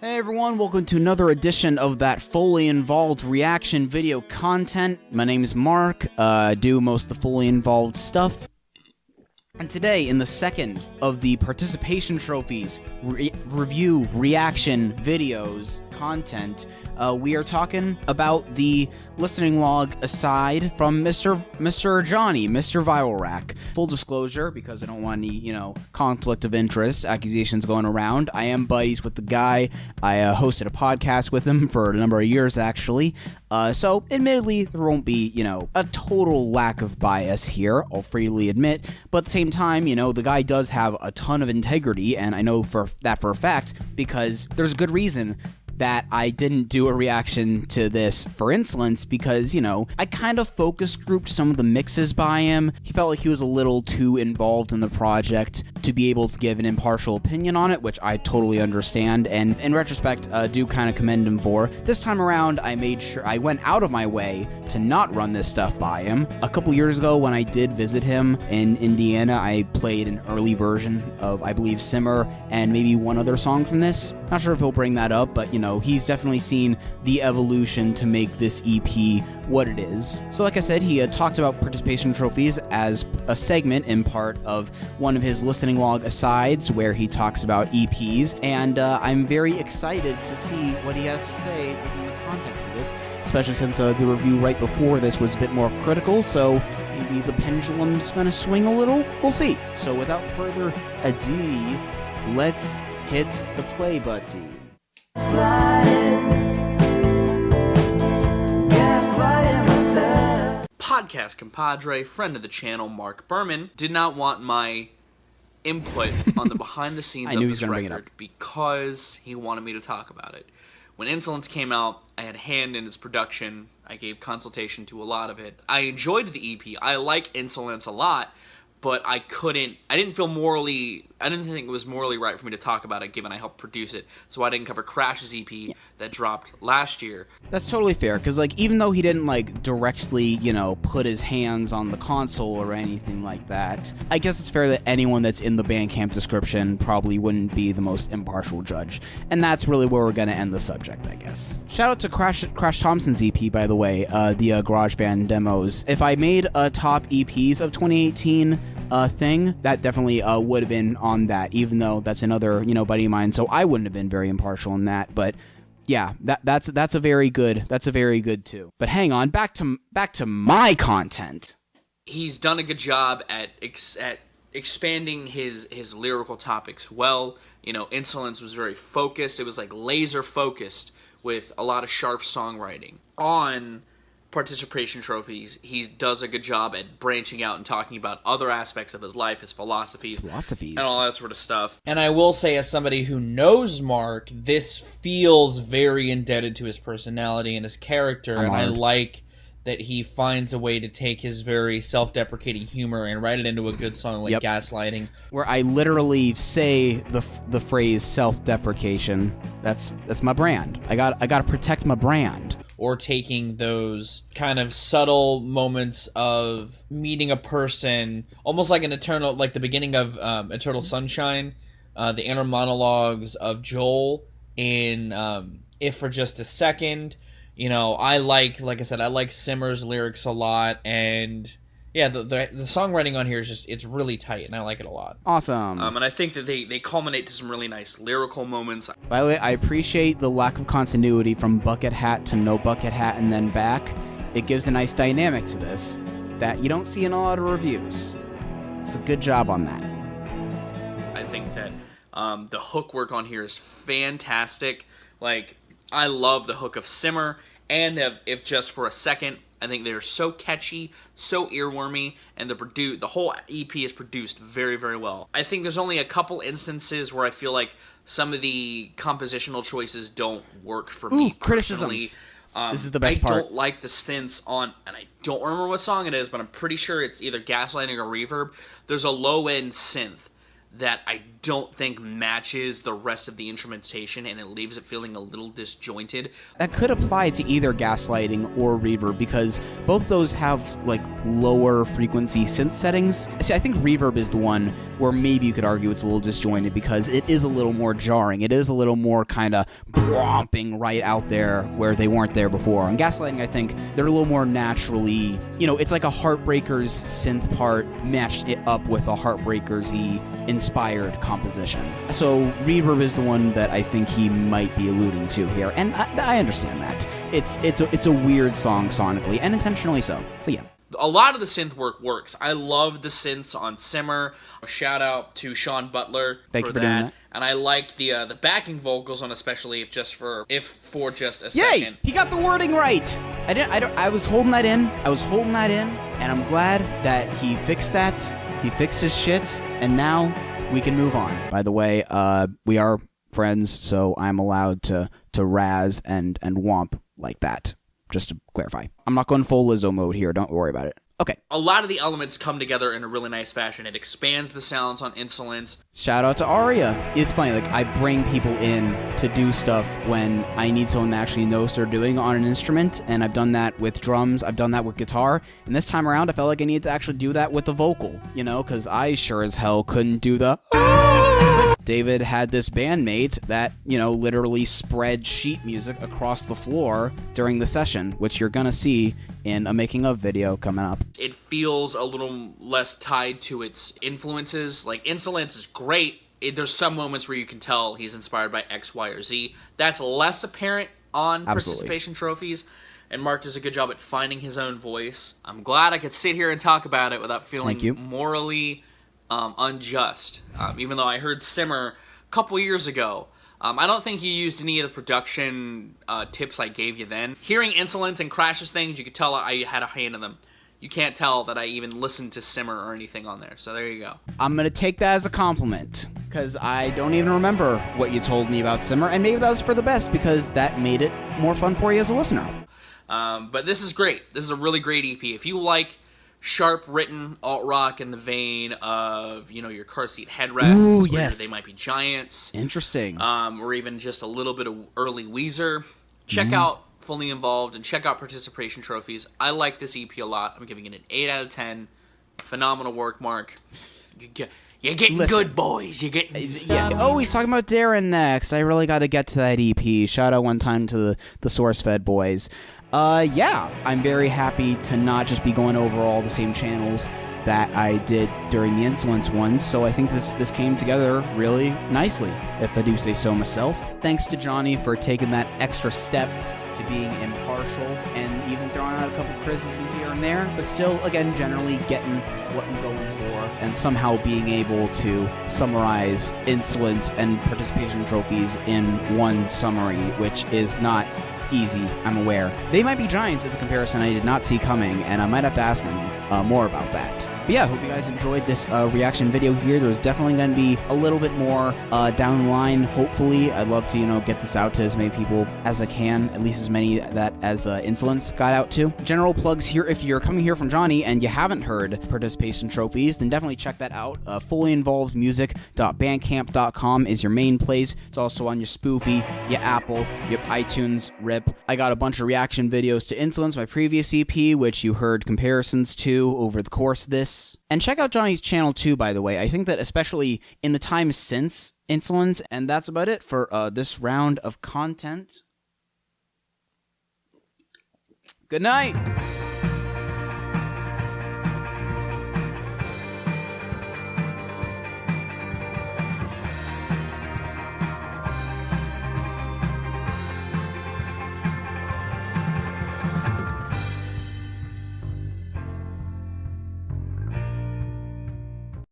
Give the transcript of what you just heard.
Hey everyone, welcome to another edition of that fully involved reaction video content. My name is Mark, do most of the fully involved stuff. And today, in the second of the participation trophies, review, reaction, videos, content, we are talking about the listening log aside from Mr. Johnny, Mr. VIRALRAK. Full disclosure, because I don't want any, conflict of interest, accusations going around. I am buddies with the guy. I hosted a podcast with him for a number of years, actually. So, admittedly, there won't be, a total lack of bias here, I'll freely admit. But at the same time, the guy does have a ton of integrity, and I know for a fact, because there's a good reason that I didn't do a reaction to this for Insolence because, I kind of focus grouped some of the mixes by him. He felt like he was a little too involved in the project to be able to give an impartial opinion on it, which I totally understand, and in retrospect, do kind of commend him for. This time around, I made sure I went out of my way to not run this stuff by him. A couple years ago, when I did visit him in Indiana, I played an early version of, I believe, Simmer and maybe one other song from this. Not sure if he'll bring that up, but, he's definitely seen the evolution to make this EP what it is. So like I said, he talked about participation trophies as a segment in part of one of his listening log asides where he talks about EPs, and I'm very excited to see what he has to say within the context of this, especially since the review right before this was a bit more critical, so maybe the pendulum's gonna swing a little. We'll see. So without further ado, let's hit the play button. Podcast compadre, friend of the channel, Mark Berman, did not want my input on the behind the scenes of this record because he wanted me to talk about it. When Insolence came out, I had a hand in its production. I gave consultation to a lot of it. I enjoyed the EP. I like Insolence a lot, but I didn't think it was morally right for me to talk about it given I helped produce it, so I didn't cover Crash's EP that dropped last year. That's totally fair, because, even though he didn't, directly, put his hands on the console or anything like that, I guess it's fair that anyone that's in the Bandcamp description probably wouldn't be the most impartial judge, and that's really where we're going to end the subject, I guess. Shout out to Crash Thompson's EP, by the way, the GarageBand demos. If I made a top EPs of 2018 thing, that definitely would have been on that, even though that's another buddy of mine, so I wouldn't have been very impartial in that. But yeah, that's a very good too. But hang on, back to my content. He's done a good job at expanding his lyrical topics well. Insolence was very focused. It was laser focused with a lot of sharp songwriting. On participation trophies, he does a good job at branching out and talking about other aspects of his life, his philosophies, and all that sort of stuff. And I will say, as somebody who knows Mark, this feels very indebted to his personality and his character, and I like that he finds a way to take his very self-deprecating humor and write it into a good song like Gaslighting. Where I literally say the phrase self-deprecation. That's my brand. I gotta protect my brand. Or taking those kind of subtle moments of meeting a person, almost like the beginning of Eternal Sunshine, the inner monologues of Joel in If for Just a Second. I like I said, I like Simmer's lyrics a lot, and yeah, the songwriting on here is it's really tight, and I like it a lot. Awesome. And I think that they culminate to some really nice lyrical moments. By the way, I appreciate the lack of continuity from bucket hat to no bucket hat and then back. It gives a nice dynamic to this that you don't see in a lot of reviews. So good job on that. I think that the hook work on here is fantastic. I love the hook of Simmer and If Just for a Second. I think they're so catchy, so earwormy, and the whole EP is produced very, very well. I think there's only a couple instances where I feel like some of the compositional choices don't work for me personally. Criticisms. This is the best part. I don't like the synths on, and I don't remember what song it is, but I'm pretty sure it's either Gaslighting or Reverb. There's a low-end synth that I don't think matches the rest of the instrumentation, and it leaves it feeling a little disjointed. That could apply to either gaslighting or reverb, because both those have like lower frequency synth settings. See, I think reverb is the one where maybe you could argue it's a little disjointed because it is a little more jarring. It is a little more kind of bromping right out there where they weren't there before. On gaslighting, I think they're a little more naturally, you know, it's like a Heartbreakers synth part matched it up with a Heartbreakers-y inspired composition. So reverb is the one that I think he might be alluding to here, and I understand that. It's a weird song sonically, and intentionally so. So yeah. A lot of the synth work works. I love the synths on Simmer. A shout out to Sean Butler Thank you for doing that. And I like the backing vocals on, especially if for just a Yay! second. He got the wording right. I was holding that in. And I'm glad that he fixed that. He fixed his shit, and now we can move on. By the way, we are friends, so I'm allowed to razz and womp like that. Just to clarify. I'm not going full Lizzo mode here. Don't worry about it. Okay. A lot of the elements come together in a really nice fashion. It expands the sounds on Insolence. Shout out to Aria. It's funny, like, I bring people in to do stuff when I need someone that actually knows what they're doing on an instrument, and I've done that with drums, I've done that with guitar, and this time around I felt like I needed to actually do that with the vocal, you know, because I sure as hell couldn't do the... David had this bandmate that, you know, literally spread sheet music across the floor during the session, which you're gonna see in a making of video coming up. It feels a little less tied to its influences. Like, Insolence is great. There's some moments where you can tell he's inspired by X, Y, or Z. That's less apparent on participation trophies, and Mark does a good job at finding his own voice. I'm glad I could sit here and talk about it without feeling morally unjust. Even though I heard Simmer a couple years ago, I don't think you used any of the production tips I gave you then. Hearing Insolence and Crash's things, you could tell I had a hand in them. You can't tell that I even listened to Simmer or anything on there, so there you go. I'm gonna take that as a compliment, because I don't even remember what you told me about Simmer, and maybe that was for the best, because that made it more fun for you as a listener. But this is great. This is a really great EP. If you like sharp written alt rock in the vein of, you know, your car seat headrests, ooh, yes, They Might Be Giants, interesting, or even just a little bit of early Weezer, check out Fully Involved and check out Participation Trophies. I like this EP a lot. I'm giving it an 8 out of 10. Phenomenal work, Mark. You're getting good, boys. You're getting... Yeah. Oh, he's talking about Darren next. I really got to get to that EP. Shout out one time to the SourceFed boys. Yeah, I'm very happy to not just be going over all the same channels that I did during the Insolence ones, so I think this came together really nicely, if I do say so myself. Thanks to Johnny for taking that extra step to being impartial and even throwing out a couple criticisms here and there, but still, again, generally getting what I'm going for and somehow being able to summarize Insolence and Participation Trophies in one summary, which is not easy, I'm aware. They Might Be Giants is a comparison I did not see coming, and I might have to ask him more about that. But yeah, I hope you guys enjoyed this reaction video here. There's definitely going to be a little bit more down the line, hopefully. I'd love to, you know, get this out to as many people as I can, at least as many that as Insolence got out to. General plugs here. If you're coming here from Johnny and you haven't heard Participation Trophies, then definitely check that out. fullyinvolvedmusic.bandcamp.com is your main place. It's also on your Spoofy, your Apple, your iTunes, RIP. I got a bunch of reaction videos to Insolence, my previous EP, which you heard comparisons to over the course of this. And check out Johnny's channel too, by the way. I think that especially in the time since Insolence, and that's about it for this round of content. Good night!